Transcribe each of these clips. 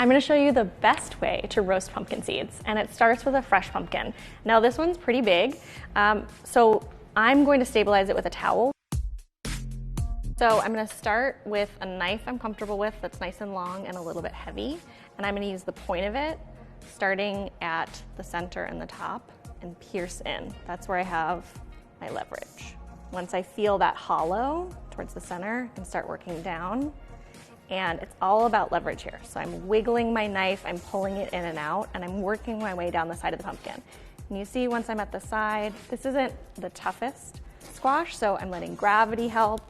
I'm gonna show you the best way to roast pumpkin seeds, and it starts with a fresh pumpkin. Now this one's pretty big, so I'm going to stabilize it with a towel. So I'm gonna start with a knife I'm comfortable with that's nice and long and a little bit heavy, and I'm gonna use the point of it, starting at the center and the top, and pierce in. That's where I have my leverage. Once I feel that hollow towards the center, I can start working down. And it's all about leverage here. So I'm wiggling my knife, I'm pulling it in and out, and I'm working my way down the side of the pumpkin. And you see once I'm at the side, this isn't the toughest squash, so I'm letting gravity help,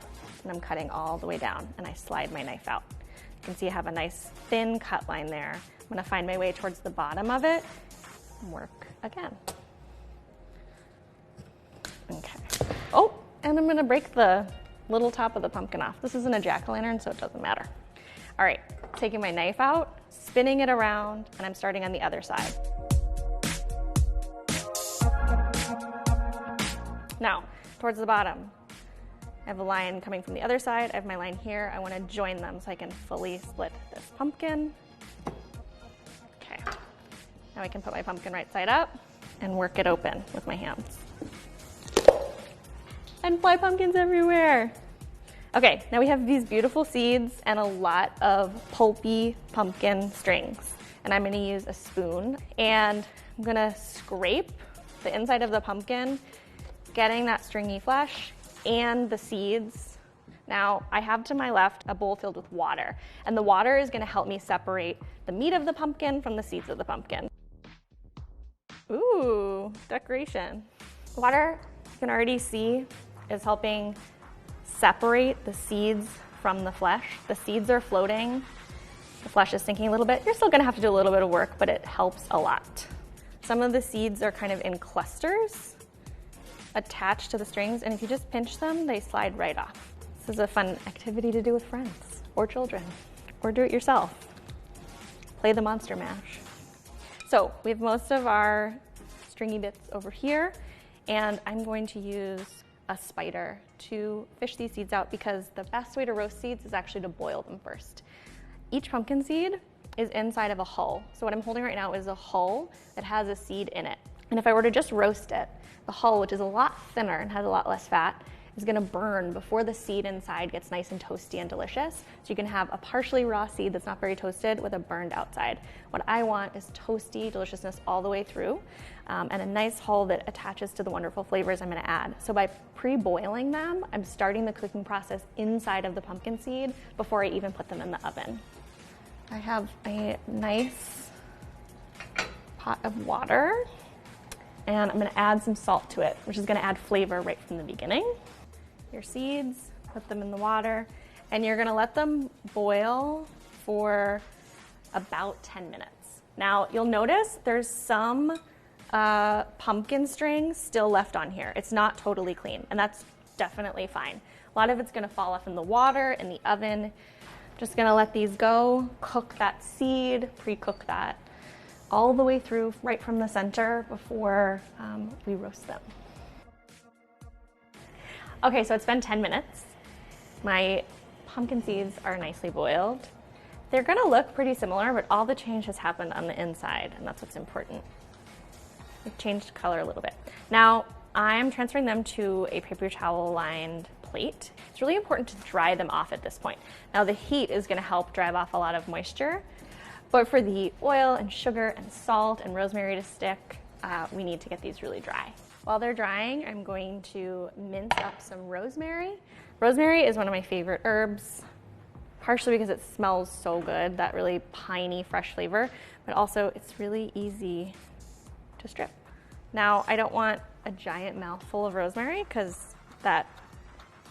and I'm cutting all the way down, and I slide my knife out. You can see I have a nice thin cut line there. I'm gonna find my way towards the bottom of it and work again. Okay. Oh, and I'm gonna break the little top of the pumpkin off. This isn't a jack-o'-lantern, so it doesn't matter. All right, taking my knife out, spinning it around, and I'm starting on the other side. Now, towards the bottom, I have a line coming from the other side. I have my line here. I want to join them so I can fully split this pumpkin. Okay, now I can put my pumpkin right side up and work it open with my hands. And fly pumpkins everywhere. Okay, now we have these beautiful seeds and a lot of pulpy pumpkin strings. And I'm gonna use a spoon and I'm gonna scrape the inside of the pumpkin, getting that stringy flesh and the seeds. Now, I have to my left a bowl filled with water, and the water is gonna help me separate the meat of the pumpkin from the seeds of the pumpkin. Ooh, decoration. Water, you can already see, is helping separate the seeds from the flesh. The seeds are floating, the flesh is sinking a little bit. You're still gonna have to do a little bit of work, but it helps a lot. Some of the seeds are kind of in clusters attached to the strings, and if you just pinch them, they slide right off. This is a fun activity to do with friends or children, or do it yourself. Play the Monster Mash. So we have most of our stringy bits over here, and I'm going to use a spider to fish these seeds out, because the best way to roast seeds is actually to boil them first. Each pumpkin seed is inside of a hull. So what I'm holding right now is a hull that has a seed in it. And if I were to just roast it, the hull, which is a lot thinner and has a lot less fat, is gonna burn before the seed inside gets nice and toasty and delicious. So you can have a partially raw seed that's not very toasted with a burned outside. What I want is toasty deliciousness all the way through, and a nice hull that attaches to the wonderful flavors I'm gonna add. So by pre-boiling them, I'm starting the cooking process inside of the pumpkin seed before I even put them in the oven. I have a nice pot of water, and I'm gonna add some salt to it, which is gonna add flavor right from the beginning. Your seeds, put them in the water, and you're gonna let them boil for about 10 minutes. Now, you'll notice there's some pumpkin strings still left on here. It's not totally clean, and that's definitely fine. A lot of it's gonna fall off in the water, in the oven. Just gonna let these go, cook that seed, pre-cook that all the way through, right from the center before we roast them. Okay, so it's been 10 minutes. My pumpkin seeds are nicely boiled. They're gonna look pretty similar, but all the change has happened on the inside, and that's what's important. They've changed color a little bit. Now, I'm transferring them to a paper towel lined plate. It's really important to dry them off at this point. Now, the heat is gonna help drive off a lot of moisture, but for the oil and sugar and salt and rosemary to stick, we need to get these really dry. While they're drying, I'm going to mince up some rosemary. Rosemary is one of my favorite herbs, partially because it smells so good, that really piney, fresh flavor, but also it's really easy to strip. Now, I don't want a giant mouthful of rosemary because that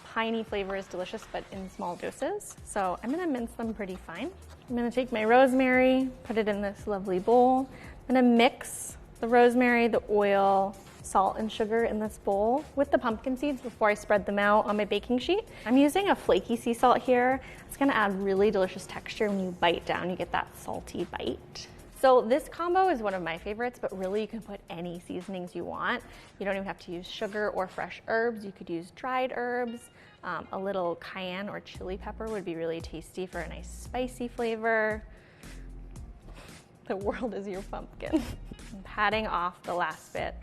piney flavor is delicious, but in small doses. So I'm gonna mince them pretty fine. I'm gonna take my rosemary, put it in this lovely bowl. I'm gonna mix the rosemary, the oil, salt and sugar in this bowl with the pumpkin seeds before I spread them out on my baking sheet. I'm using a flaky sea salt here. It's gonna add really delicious texture. When you bite down, you get that salty bite. So this combo is one of my favorites, but really you can put any seasonings you want. You don't even have to use sugar or fresh herbs. You could use dried herbs. A little cayenne or chili pepper would be really tasty for a nice spicy flavor. The world is your pumpkin. I'm patting off the last bit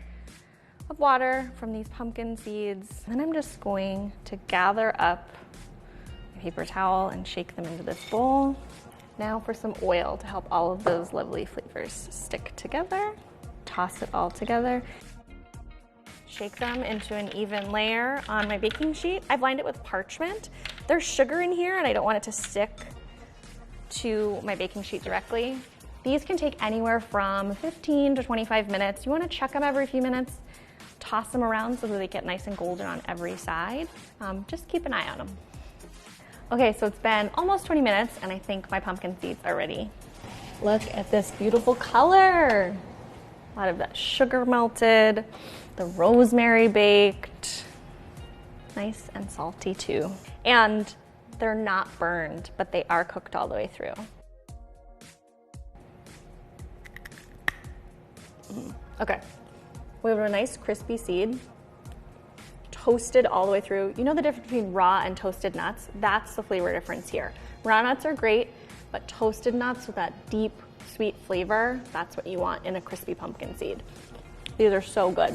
of water from these pumpkin seeds. Then I'm just going to gather up a paper towel and shake them into this bowl. Now for some oil to help all of those lovely flavors stick together. Toss it all together. Shake them into an even layer on my baking sheet. I've lined it with parchment. There's sugar in here and I don't want it to stick to my baking sheet directly. These can take anywhere from 15 to 25 minutes. You want to check them every few minutes. Toss them around so that they get nice and golden on every side. Just keep an eye on them. Okay, so it's been almost 20 minutes and I think my pumpkin seeds are ready. Look at this beautiful color. A lot of that sugar melted, the rosemary baked. Nice and salty too. And they're not burned, but they are cooked all the way through. Okay, we have a nice crispy seed, toasted all the way through. You know the difference between raw and toasted nuts? That's the flavor difference here. Raw nuts are great, but toasted nuts with that deep, sweet flavor, that's what you want in a crispy pumpkin seed. These are so good.